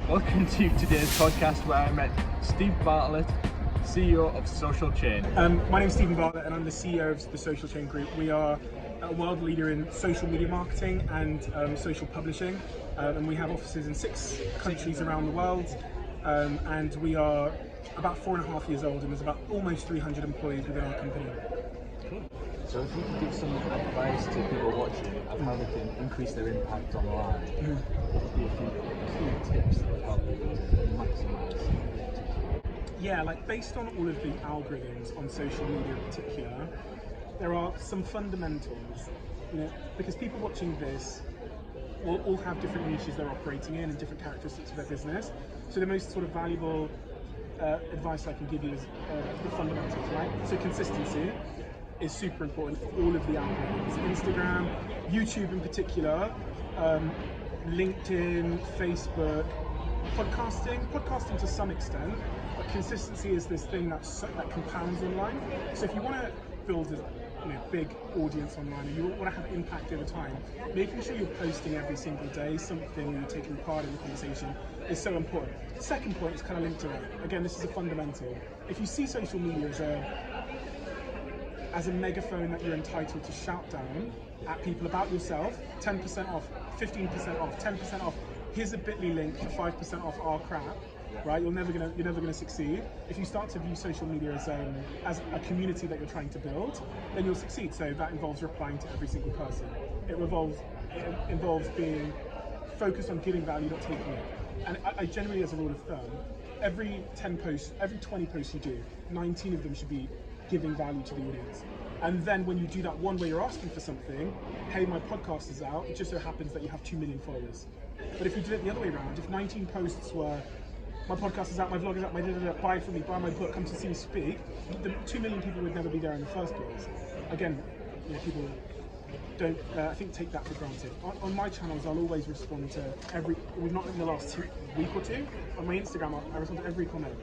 Welcome to today's podcast where I met Steve Bartlett, CEO of Social Chain. My name is Steven Bartlett and I'm the CEO of the Social Chain Group. We are a world leader in social media marketing and social publishing, and we have offices in 6 countries around the world, and we are about 4.5 years old, and there's about almost 300 employees within our company. Cool. So if you could give some advice to people watching of how they can increase their impact online, what would be a few key tips that would help people to maximise? Yeah, like based on all of the algorithms on social media in particular, there are some fundamentals, because people watching this will all have different niches they're operating in and different characteristics of their business. So the most sort of valuable advice I can give you is the fundamentals, right? So consistency is super important for all of the algorithms. Instagram, YouTube in particular, LinkedIn, Facebook, podcasting to some extent, but consistency is this thing that compounds online. So if you want to build a big audience online and you want to have impact over time, making sure you're posting every single day something, you're taking part in the conversation, is so important. The second point is kind of linked to it. Again, this is a fundamental. If you see social media as a megaphone that you're entitled to shout down at people about yourself, 10% off, 15% off, 10% off, here's a bit.ly link for 5% off our crap, right? You're never gonna succeed. If you start to view social media as a community that you're trying to build, then you'll succeed. So that involves replying to every single person. It involves being focused on giving value, not taking it. And I generally, as a rule of thumb, every 10 posts, every 20 posts you do, 19 of them should be giving value to the audience. And then when you do that one where you're asking for something, hey, my podcast is out, it just so happens that you have 2 million followers. But if you did it the other way around, if 19 posts were, my podcast is out, my vlog is out, my buy it from me, buy my book, come to see me speak, the 2 million people would never be there in the first place. Again, people don't, I think, take that for granted. On my channels, I'll always respond to not in the last week or two, on my Instagram, I respond to every comment.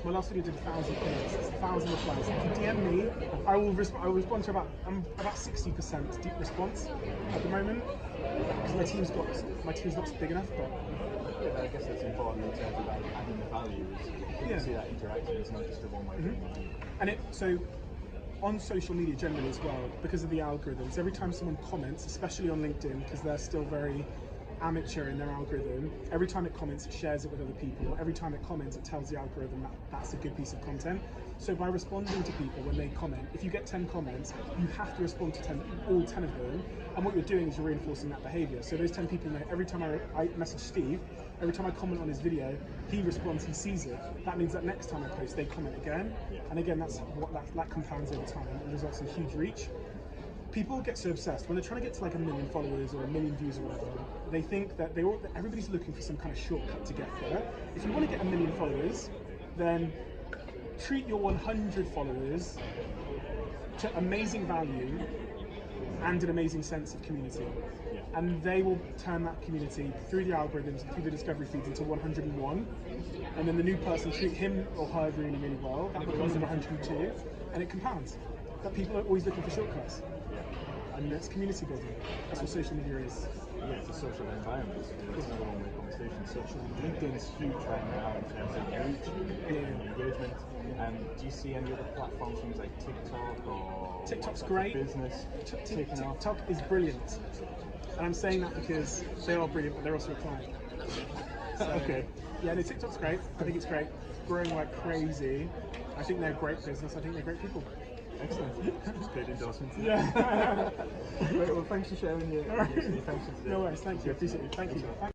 My last video did 1,000 comments, 1,000 replies. If you DM me, I will respond to about 60% deep response at the moment, because my team's not big enough. But I guess that's important in terms of adding the value. You can see that interaction is not just a one-way thing. And so on social media generally as well, because of the algorithms, every time someone comments, especially on LinkedIn, because they're still very amateur in their algorithm, every time it comments, it shares it with other people. Every time it comments, it tells the algorithm that that's a good piece of content. So by responding to people when they comment, if you get 10 comments, you have to respond to all 10 of them. And what you're doing is you're reinforcing that behavior. So those 10 people know, every time I message Steve, every time I comment on his video, he responds, he sees it. That means that next time I post, they comment again. And again, that compounds over time and results in huge reach. People get so obsessed when they're trying to get to like 1 million followers or 1 million views or whatever. They think that everybody's looking for some kind of shortcut to get there. If you want to get 1 million followers, then treat your 100 followers to amazing value and an amazing sense of community. And they will turn that community through the algorithms and through the discovery feeds into 101. And then the new person, treat him or her really, really well. That becomes 102, and it compounds. But people are always looking for shortcuts. And it's community building. That's what social media is. Yeah, it's a social environment. It's another one-way conversation. LinkedIn is huge right now in terms of reach and engagement. Do you see any other platforms, things like TikTok or TikTok's great. Business TikTok is brilliant. And I'm saying that because they are brilliant, but they're also a client. So, okay. Yeah, no, TikTok's great. I think it's great. Growing like crazy. I think they're a great business. I think they're great people. Excellent. That's good endorsement. Yeah. Great, well, thanks for sharing your thanks for today. No worries, thank you. I appreciate it. Thank you.